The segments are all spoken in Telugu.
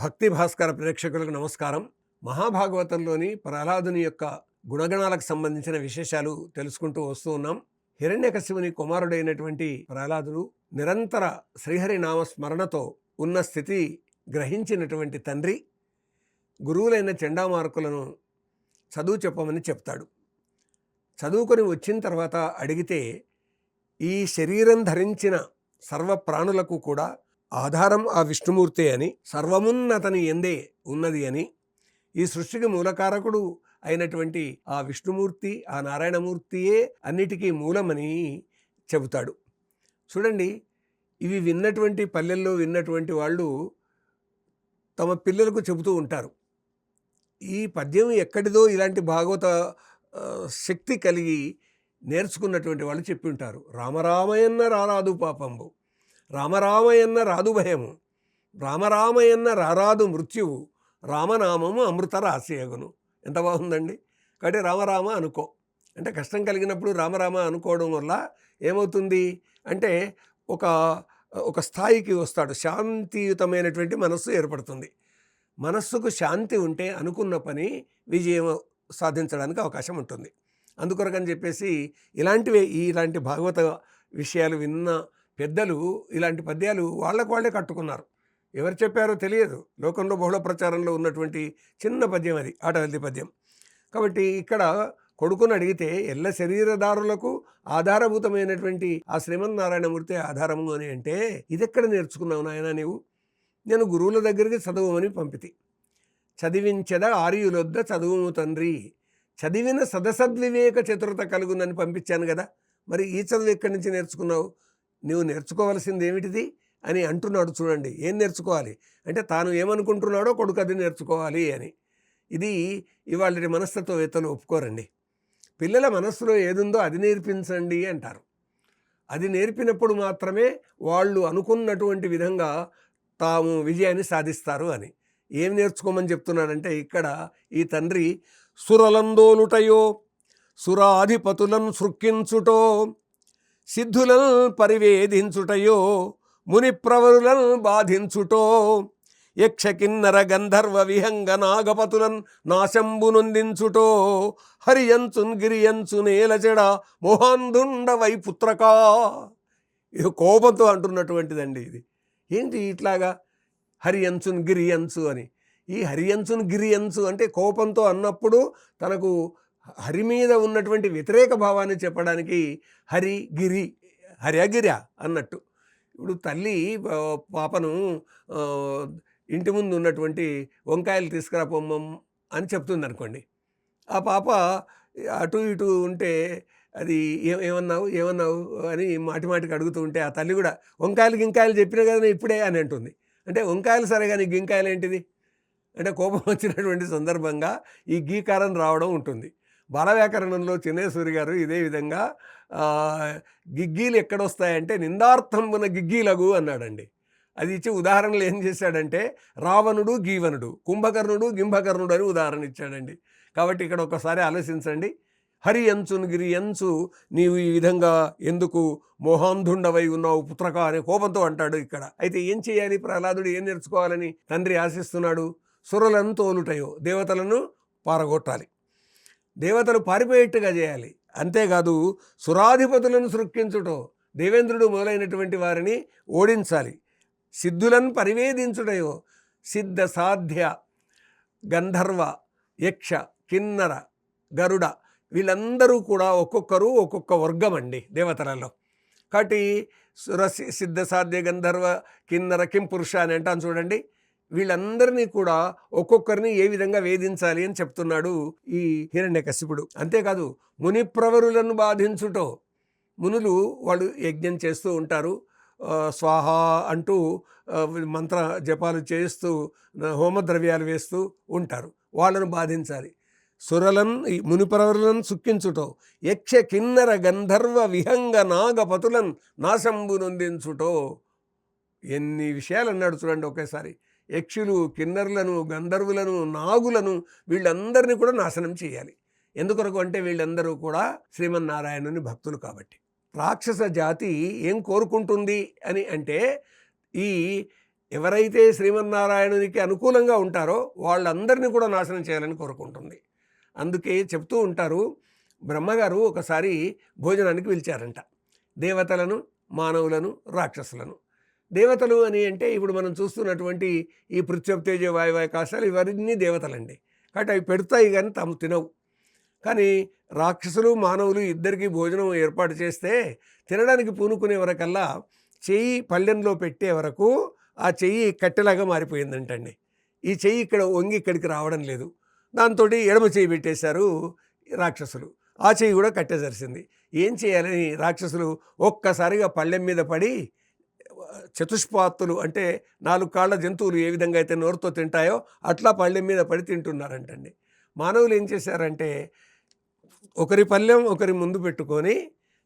భక్తి భాస్కర ప్రేక్షకులకు నమస్కారం. మహాభాగవతంలోని ప్రహ్లాదుని యొక్క గుణగణాలకు సంబంధించిన విశేషాలు తెలుసుకుంటూ వస్తూ ఉన్నాం. హిరణ్యకశిపుని కుమారుడైనటువంటి ప్రహ్లాదుడు నిరంతర శ్రీహరి నామ స్మరణతో ఉన్న స్థితి గ్రహించినటువంటి తండ్రి గురువులైన చండామార్కులను చదువు చెప్పమని చెప్తాడు. చదువుకొని వచ్చిన తర్వాత అడిగితే ఈ శరీరం ధరించిన సర్వ ప్రాణులకు కూడా ఆధారం ఆ విష్ణుమూర్తే అని, సర్వమున్నతని ఎందే ఉన్నది అని, ఈ సృష్టికి మూలకారకుడు అయినటువంటి ఆ విష్ణుమూర్తి, ఆ నారాయణమూర్తియే అన్నిటికీ మూలమని చెబుతాడు. చూడండి, ఇవి విన్నటువంటి పల్లెల్లో విన్నటువంటి వాళ్ళు తమ పిల్లలకు చెబుతూ ఉంటారు. ఈ పద్యం ఎక్కడిదో ఇలాంటి భాగవత శక్తి కలిగి నేర్చుకున్నటువంటి వాళ్ళు చెప్పి ఉంటారు. రామరామయన్న రారాదు పాపంబు, రామరామయన్న రాదు భయము, రామరామయన్న రారాదు మృత్యువు, రామనామము అమృత రాశియగును. ఎంత బాగుందండి. కాబట్టి రామరామ అనుకో అంటే కష్టం కలిగినప్పుడు రామరామ అనుకోవడం వల్ల ఏమవుతుంది అంటే ఒక స్థాయికి వస్తాడు. శాంతియుతమైనటువంటి మనస్సు ఏర్పడుతుంది. మనస్సుకు శాంతి ఉంటే అనుకున్న పని విజయం సాధించడానికి అవకాశం ఉంటుంది. అందుకొరకని చెప్పేసి ఇలాంటి భాగవత విషయాలు విన్న పెద్దలు ఇలాంటి పద్యాలు వాళ్ళే కట్టుకున్నారు. ఎవరు చెప్పారో తెలియదు. లోకంలో బహుళ ప్రచారంలో ఉన్నటువంటి చిన్న పద్యం అది, ఆటవల్లి పద్యం. కాబట్టి ఇక్కడ కొడుకుని అడిగితే ఎల్ల శరీరదారులకు ఆధారభూతమైనటువంటి ఆ శ్రీమన్నారాయణమూర్తి ఆధారము అని అంటే, ఇదెక్కడ నేర్చుకున్నావు నాయన నీవు? నేను గురువుల దగ్గరికి చదువుమని పంపితి, చదివించెద ఆర్యులొద్ద చదువుము తండ్రి, చదివిన సదసద్వివేక చతురత కలుగునని పంపించాను కదా, మరి ఈ చదువు ఎక్కడి నుంచి నేర్చుకున్నావు? నువ్వు నేర్చుకోవాల్సింది ఏమిటిది అని అంటున్నాడు. చూడండి, ఏం నేర్చుకోవాలి అంటే తాను ఏమనుకుంటున్నాడో కొడుకు అది నేర్చుకోవాలి అని. ఇది ఇవాళ మనస్తత్వవేత్తలు ఒప్పుకోరండి. పిల్లల మనస్సులో ఏదుందో అది నేర్పించండి అంటారు. అది నేర్పినప్పుడు మాత్రమే వాళ్ళు అనుకున్నటువంటి విధంగా తాము విజయాన్ని సాధిస్తారు అని. ఏం నేర్చుకోమని చెప్తున్నాడంటే ఇక్కడ ఈ తండ్రి సురలందోలుటయో, సురాధిపతులను సృక్కించుటో, సిద్ధులను పరివేధించుటయో, ముని ప్రవరులను బాధించుటో, యక్షకిన్నర గంధర్వ విహంగ నాగపతులను నాశంబునొందించుటో, హరియంచున్ గిరియంచు నేలచెడ మోహాంధుండవై పుత్రకా. ఇది కోపంతో అంటున్నటువంటిదండి. ఇది ఏంటి ఇట్లాగా హరియంచున్ గిరియంచు అని? ఈ హరియంచున్ గిరియంచు అంటే కోపంతో అన్నప్పుడు తనకు హరి మీద ఉన్నటువంటి వ్యతిరేక భావాన్ని చెప్పడానికి హరి గిరి, హర్యగిర్య అన్నట్టు. ఇప్పుడు తల్లి పాపను ఇంటి ముందు ఉన్నటువంటి వంకాయలు తీసుకురా పొమ్మం అని చెప్తుంది అనుకోండి. ఆ పాప అటు ఇటు ఉంటే అది ఏమన్నావు అని మాటికి అడుగుతూ ఉంటే ఆ తల్లి కూడా వంకాయలు చెప్పినా కదా ఇప్పుడే అని అంటుంది. అంటే వంకాయలు సరే కానీ గింకాయలు ఏంటిది అంటే కోపం వచ్చినటువంటి సందర్భంగా ఈ గీకారం రావడం ఉంటుంది. బాలవ్యాకరణంలో చిన్నేశ్వరి గారు ఇదే విధంగా గిగ్గీలు ఎక్కడొస్తాయంటే నిందార్థంబున గిగ్గీలగు అన్నాడండి. అది ఇచ్చి ఉదాహరణలు ఏం చేశాడంటే రావణుడు గీవనుడు, కుంభకర్ణుడు గింభకర్ణుడు అని ఉదాహరణ ఇచ్చాడండి. కాబట్టి ఇక్కడ ఒకసారి ఆలోచించండి. హరి ఎంచును గిరి ఎంచు, నీవు ఈ విధంగా ఎందుకు మోహాంధుండవై ఉన్నావు పుత్రక అనే కోపంతో అంటాడు ఇక్కడ. అయితే ఏం చేయాలి? ప్రహ్లాదుడు ఏం నేర్చుకోవాలని తండ్రి ఆశిస్తున్నాడు? సురలను తోలుటయో, దేవతలను పారగొట్టాలి, దేవతలు పారిపోయేట్టుగా చేయాలి. అంతేకాదు సురాధిపతులను సృక్కించుటో, దేవేంద్రుడు మొదలైనటువంటి వారిని ఓడించాలి. సిద్ధులను పరివేదించుటయో, సిద్ధ సాధ్య గంధర్వ యక్ష కిన్నర గరుడ వీళ్ళందరూ కూడా ఒక్కొక్కరు ఒక్కొక్క వర్గం అండి దేవతలలో. కాబట్టి సిద్ధ సాధ్య గంధర్వ కిన్నర కింపురుష అని అంటాను చూడండి. వీళ్ళందరినీ కూడా ఒక్కొక్కరిని ఏ విధంగా వేధించాలి అని చెప్తున్నాడు ఈ హిరణ్యకశిపుడు. అంతేకాదు ముని ప్రవరులను బాధించుటో, మునులు వాళ్ళు యజ్ఞం చేస్తూ ఉంటారు, స్వాహ అంటూ మంత్ర జపాలు చేస్తూ హోమద్రవ్యాలు వేస్తూ ఉంటారు, వాళ్ళను బాధించాలి. సురలను మునిప్రవరులను సుక్కించుటో, యక్ష కిన్నర గంధర్వ విహంగ నాగపతులను నాశంబునొందించుటో. ఎన్ని విషయాలు అన్నాడు చూడండి ఒకేసారి. యక్షులు, కిన్నరులను, గంధర్వులను, నాగులను వీళ్ళందరినీ కూడా నాశనం చేయాలి. ఎందుకొరకు అంటే వీళ్ళందరూ కూడా శ్రీమన్నారాయణుని భక్తులు కాబట్టి. రాక్షస జాతి ఏం కోరుకుంటుంది అని అంటే ఈ ఎవరైతే శ్రీమన్నారాయణునికి అనుకూలంగా ఉంటారో వాళ్ళందరినీ కూడా నాశనం చేయాలని కోరుకుంటుంది. అందుకే చెప్తూ ఉంటారు, బ్రహ్మగారు ఒకసారి భోజనానికి పిలిచారంట దేవతలను, మానవులను, రాక్షసులను. దేవతలు అని అంటే ఇప్పుడు మనం చూస్తున్నటువంటి ఈ పృథ్వీ తేజ వాయువు ఆకాశాలు ఇవన్నీ దేవతలండి. కాబట్టి అవి పెడతాయి కానీ తాము తినవు. కానీ రాక్షసులు, మానవులు ఇద్దరికీ భోజనం ఏర్పాటు చేస్తే తినడానికి పూనుకునే వరకల్లా చెయ్యి పళ్ళెంలో పెట్టే వరకు ఆ చెయ్యి కట్టెలాగా మారిపోయిందంటండి. ఈ చెయ్యి ఇక్కడ వంగి ఇక్కడికి రావడం లేదు. దాంతో ఎడమ చెయ్యి పెట్టేశారు రాక్షసులు. ఆ చెయ్యి కూడా కట్టేసరిసింది. ఏం చేయాలని రాక్షసులు ఒక్కసారిగా పళ్ళెం మీద పడి చతుష్పాత్తులు అంటే 4 కాళ్ళ జంతువులు ఏ విధంగా అయితే నోరుతో తింటాయో అట్లా పళ్ళెం మీద పడి తింటున్నారంటండి. మానవులు ఏం చేశారంటే ఒకరి పళ్ళెం ఒకరి ముందు పెట్టుకొని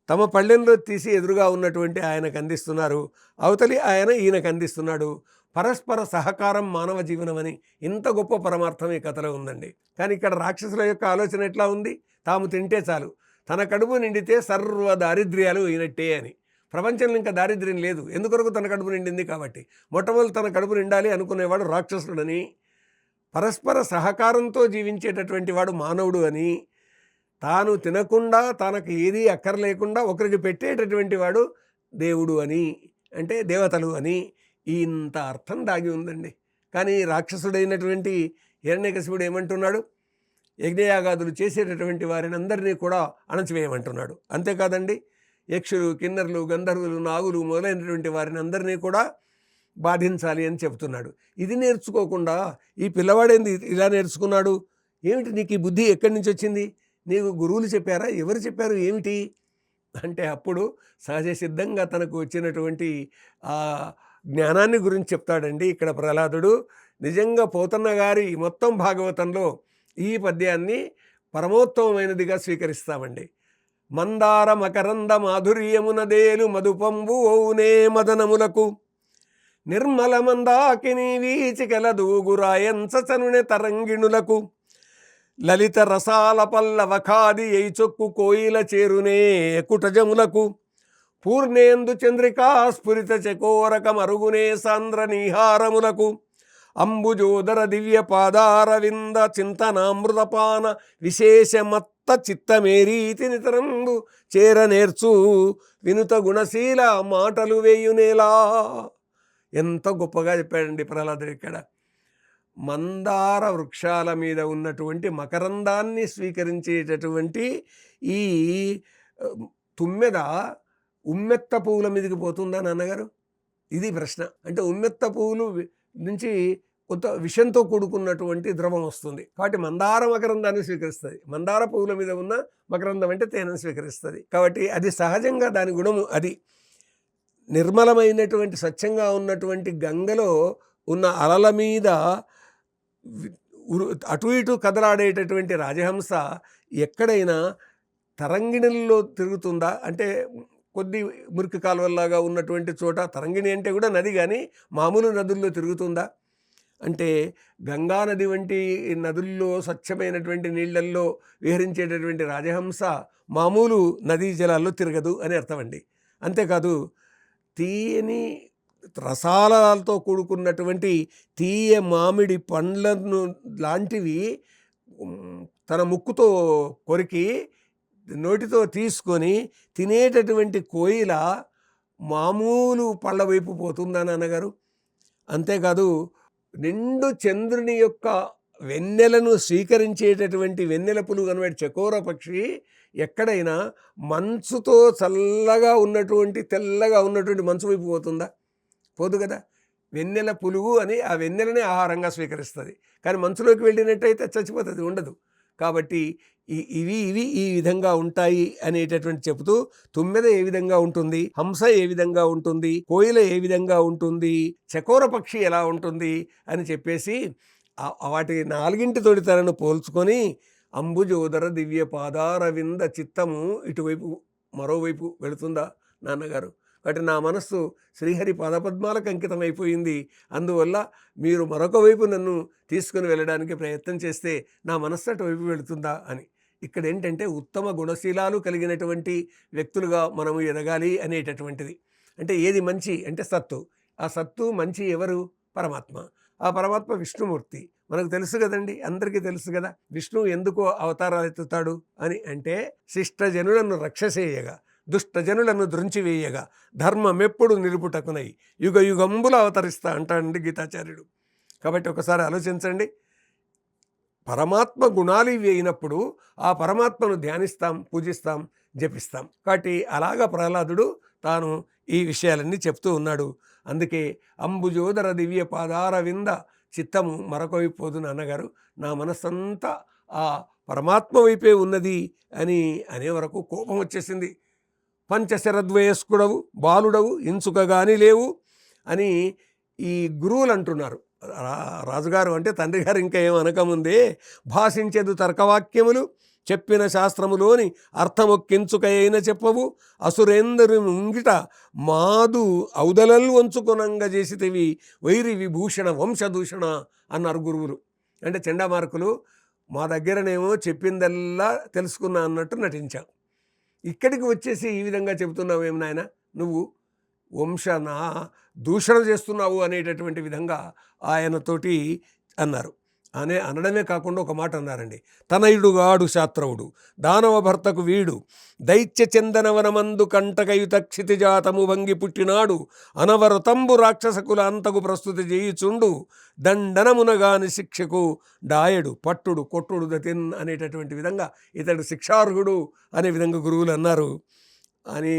తమ పళ్ళెంలో తీసి ఎదురుగా ఉన్నటువంటి ఆయనకు అందిస్తున్నారు, అవతలి ఆయన ఈయనకు అందిస్తున్నాడు. పరస్పర సహకారం మానవ జీవనం అని ఇంత గొప్ప పరమార్థం ఈ కథలో ఉందండి. కానీ ఇక్కడ రాక్షసుల యొక్క ఆలోచన ఎట్లా ఉంది? తాము తింటే చాలు, తన కడుపు నిండితే సర్వ దారిద్ర్యాలు అయినట్టే అని. ప్రపంచంలో ఇంకా దారిద్ర్యం లేదు, ఎందుకొరకు తన కడుపు నిండింది కాబట్టి. మొట్టమొదటి తన కడుపు నిండాలి అనుకునేవాడు రాక్షసుడని, పరస్పర సహకారంతో జీవించేటటువంటి వాడు మానవుడు అని, తాను తినకుండా తనకు ఏదీ అక్కర్లేకుండా ఒకరికి పెట్టేటటువంటి వాడు దేవుడు అని, అంటే దేవతలు అని ఇంత అర్థం దాగి ఉందండి. కానీ రాక్షసుడైనటువంటి హిరణ్యకశిపుడు ఏమంటున్నాడు? యజ్ఞయాగాదులు చేసేటటువంటి వారిని అందరినీ కూడా అణచివేయమంటున్నాడు. అంతేకాదండి, యక్షులు, కిన్నరులు, గంధర్వులు, నాగులు మొదలైనటువంటి వారిని అందరినీ కూడా బాధించాలి అని చెబుతున్నాడు. ఇది నేర్చుకోకుండా ఈ పిల్లవాడేంది ఇలా నేర్చుకున్నాడు? ఏమిటి నీకు ఈ బుద్ధి ఎక్కడి నుంచి వచ్చింది? నీకు గురువులు చెప్పారా? ఎవరు చెప్పారు? ఏమిటి అంటే అప్పుడు సహజ సిద్ధంగా తనకు వచ్చినటువంటి ఆ జ్ఞానాన్ని గురించి చెప్తాడండి ఇక్కడ ప్రహ్లాదుడు. నిజంగా పోతన్న గారి మొత్తం భాగవతంలో ఈ పద్యాన్ని పరమోత్తమైనదిగా స్వీకరిస్తామండి. మందార మకరంద మాధుర్యమునదేలు మధుపంబు ఓనే మదనములకు నిర్మల మందాకిని వీచికల దూగురాయంచనునే తరంగిణులకు లలిత రసాల పల్లవఖాది ఎయిచొక్కు కోయిల చేరునే కుటజములకు పూర్ణేందు చంద్రికా స్ఫురిత చకోరక మరుగునే సాంద్ర నీహారములకు అంబుజోదర దివ్య పాదారవింద చింతనామృతపాన విశేషమత్త చిత్తమేరీతి నితరంబు చేర నేర్చు వినుత గుణశీల మాటలు వేయునేలా. ఎంత గొప్పగా చెప్పాడండి ప్రహ్లాదుడు ఇక్కడ. మందార వృక్షాల మీద ఉన్నటువంటి మకరందాన్ని స్వీకరించేటటువంటి ఈ తుమ్మెద ఉమ్మెత్త పువ్వుల మీదకి పోతుందా నాన్నగారు? ఇది ప్రశ్న. అంటే ఉమ్మెత్త పువ్వులు నుంచి కొంత విషంతో కూడుకున్నటువంటి ద్రవం వస్తుంది, కాబట్టి మందార మకరందాన్ని స్వీకరిస్తుంది. మందార పువ్వుల మీద ఉన్న మకరందం అంటే తేనెను స్వీకరిస్తుంది. కాబట్టి అది సహజంగా దాని గుణము అది. నిర్మలమైనటువంటి స్వచ్ఛంగా ఉన్నటువంటి గంగలో ఉన్న అలల మీద అటు ఇటు కదలాడేటటువంటి రాజహంస ఎక్కడైనా తరంగిణుల్లో తిరుగుతుందా? అంటే కొద్ది మురికి కాలువల్లాగా ఉన్నటువంటి చోట, తరంగిణి అంటే కూడా నది కానీ మామూలు నదుల్లో తిరుగుతుందా? అంటే గంగా నది వంటి నదుల్లో స్వచ్ఛమైనటువంటి నీళ్లల్లో విహరించేటటువంటి రాజహంస మామూలు నదీ జలాల్లో తిరగదు అని అర్థం అండి. అంతేకాదు తీయని రసాలతో కూడుకున్నటువంటి తీయ మామిడి పండ్లను లాంటివి తన ముక్కుతో కొరికి నోటితో తీసుకొని తినేటటువంటి కోయిల మామూలు పళ్ళ వైపు పోతుందని అన్నగారు. అంతేకాదు నిండు చంద్రుని యొక్క వెన్నెలను స్వీకరించేటటువంటి వెన్నెల పులుగు అనమాట చకోర పక్షి ఎక్కడైనా మంచుతో చల్లగా ఉన్నటువంటి తెల్లగా ఉన్నటువంటి మంచు వైపు పోతుందా? పోదు కదా. వెన్నెల పులుగు అని ఆ వెన్నెలనే ఆహారంగా స్వీకరిస్తుంది, కానీ మంచులోకి వెళ్ళినట్టయితే చచ్చిపోతుంది, ఉండదు. కాబట్టి ఇవి ఈ విధంగా ఉంటాయి అనేటటువంటి చెబుతూ తుమ్మెద ఏ విధంగా ఉంటుంది, హంస ఏ విధంగా ఉంటుంది, కోయిల ఏ విధంగా ఉంటుంది, చకోర పక్షి ఎలా ఉంటుంది అని చెప్పేసి వాటి 4 తొడితలను పోల్చుకొని అంబుజోదర దివ్య పాదారవింద చిత్తము ఇటువైపు మరోవైపు వెళుతుందా నాన్నగారు? కాబట్టి నా మనస్సు శ్రీహరి పాదపద్మాలకు అంకితం అయిపోయింది. అందువల్ల మీరు మరొక వైపు నన్ను తీసుకుని వెళ్ళడానికి ప్రయత్నం చేస్తే నా మనస్సు అటువైపు వెళుతుందా అని. ఇక్కడ ఏంటంటే ఉత్తమ గుణశీలాలు కలిగినటువంటి వ్యక్తులుగా మనము ఎదగాలి అనేటటువంటిది. అంటే ఏది మంచి అంటే సత్తు, ఆ సత్తు మంచి ఎవరు? పరమాత్మ. ఆ పరమాత్మ విష్ణుమూర్తి. మనకు తెలుసు కదండి, అందరికీ తెలుసు కదా విష్ణువు ఎందుకు అవతారాలు ఎత్తుతాడు అని. అంటే శిష్టజనులను రక్షసేయగా, దుష్టజనులను దృంచివేయగా, ధర్మమెప్పుడు నిలుపుటకునై యుగ యుగంబుల అవతరిస్తా అంటాడండి గీతాచార్యుడు. కాబట్టి ఒకసారి ఆలోచించండి, పరమాత్మ గుణాలు ఇవి అయినప్పుడు ఆ పరమాత్మను ధ్యానిస్తాం, పూజిస్తాం, జపిస్తాం. కాబట్టి అలాగా ప్రహ్లాదుడు తాను ఈ విషయాలన్నీ చెప్తూ ఉన్నాడు. అందుకే అంబుజోదర దివ్య పాదార వింద చిత్తము మరొకవైపోదు నాన్నగారు, నా మనస్సంతా ఆ పరమాత్మ వైపే ఉన్నది అని అనే వరకు కోపం వచ్చేసింది. పంచశరద్వయస్కుడవు బాలుడవు ఇంచుకగాని లేవు అని ఈ గురువులు అంటున్నారు. రాజుగారు అంటే తండ్రి గారు ఇంకా ఏం అనకముందే భాషించేదు తర్కవాక్యములు చెప్పిన శాస్త్రములోని అర్థమొక్కించుకైన చెప్పవు అసురేందరు ముంగిట మాదు ఔదలలు వంచుకొనంగా చేసితివి వైరి విభూషణ వంశదూషణ అన్నారు గురువులు. అంటే చండామార్కులు మా దగ్గరనేమో చెప్పిందల్లా తెలుసుకున్నా అన్నట్టు నటించావు, ఇక్కడికి వచ్చేసి ఈ విధంగా చెబుతున్నావేమి నాయన, నువ్వు వంశనా దూషణ చేస్తున్నావు అనేటటువంటి విధంగా ఆయనతోటి అన్నారు. అనడమే కాకుండా ఒక మాట అన్నారండి, తనయుడుగాడు శాత్రవుడు దానవ భర్తకు వీడు దైత్య చందనవనమందు కంటకయుత క్షితిజాతము వంగి పుట్టినాడు అనవరతంబు రాక్షసకుల అంతకు ప్రస్తుతి చేయుచుండు దండనమునగాని శిక్షకు డాయడు పట్టుడు కొట్టుడు దతిన్ అనేటటువంటి విధంగా ఇతడు శిక్షార్హుడు అనే విధంగా గురువులు అన్నారు అని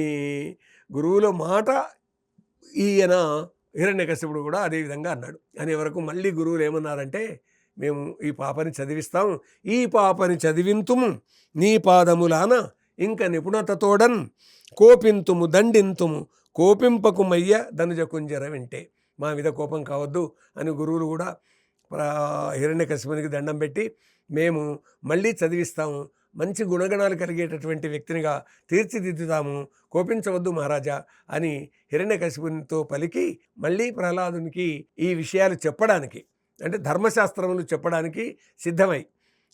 గురువుల మాట ఈయన హిరణ్యకశిపుడు కూడా అదేవిధంగా అన్నాడు. అనే వరకు మళ్ళీ గురువులు ఏమన్నారంటే, మేము ఈ పాపని చదివిస్తాం, ఈ పాపని చదివింతుము నీ పాదములాన ఇంక నిపుణతతోడన్ కోపింతుము దండింతుము కోపింపకు మయ్య ధనుజ కుంజర వింటే, మా మీద కోపం కావద్దు అని గురువులు కూడా హిరణ్యకశిపునికి దండం పెట్టి మేము మళ్ళీ చదివిస్తాము, మంచి గుణగణాలు కలిగేటటువంటి వ్యక్తినిగా తీర్చిదిద్దుతాము, కోపించవద్దు మహారాజా అని హిరణ్యకశిపునితో పలికి మళ్ళీ ప్రహ్లాదునికి ఈ విషయాలు చెప్పడానికి, అంటే ధర్మశాస్త్రములు చెప్పడానికి సిద్ధమై,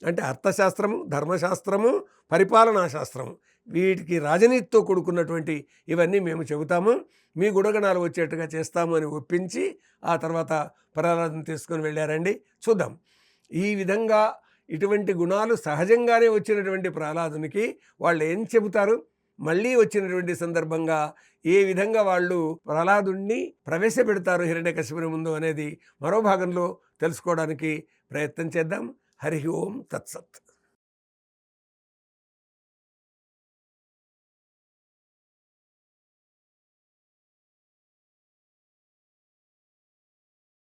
అంటే అర్థశాస్త్రము, ధర్మశాస్త్రము, పరిపాలనా శాస్త్రము, వీటికి రాజనీతితో కూడుకున్నటువంటి ఇవన్నీ మేము చెబుతాము, మీ గుణగణాలు వచ్చేట్టుగా చేస్తాము అని ఒప్పించి ఆ తర్వాత ప్రహ్లాదుని తీసుకొని వెళ్ళారండి. చూద్దాం ఈ విధంగా ఇటువంటి గుణాలు సహజంగానే వచ్చినటువంటి ప్రహ్లాదునికి వాళ్ళు ఏం చెబుతారు, మళ్ళీ వచ్చినటువంటి సందర్భంగా ఏ విధంగా వాళ్ళు ప్రహ్లాదుణ్ణి ప్రవేశపెడతారు హిరణ్యకశిపుని ముందు అనేది మరో భాగంలో తెలుసుకోవడానికి ప్రయత్నం చేద్దాం. హరి ఓం తత్సత్.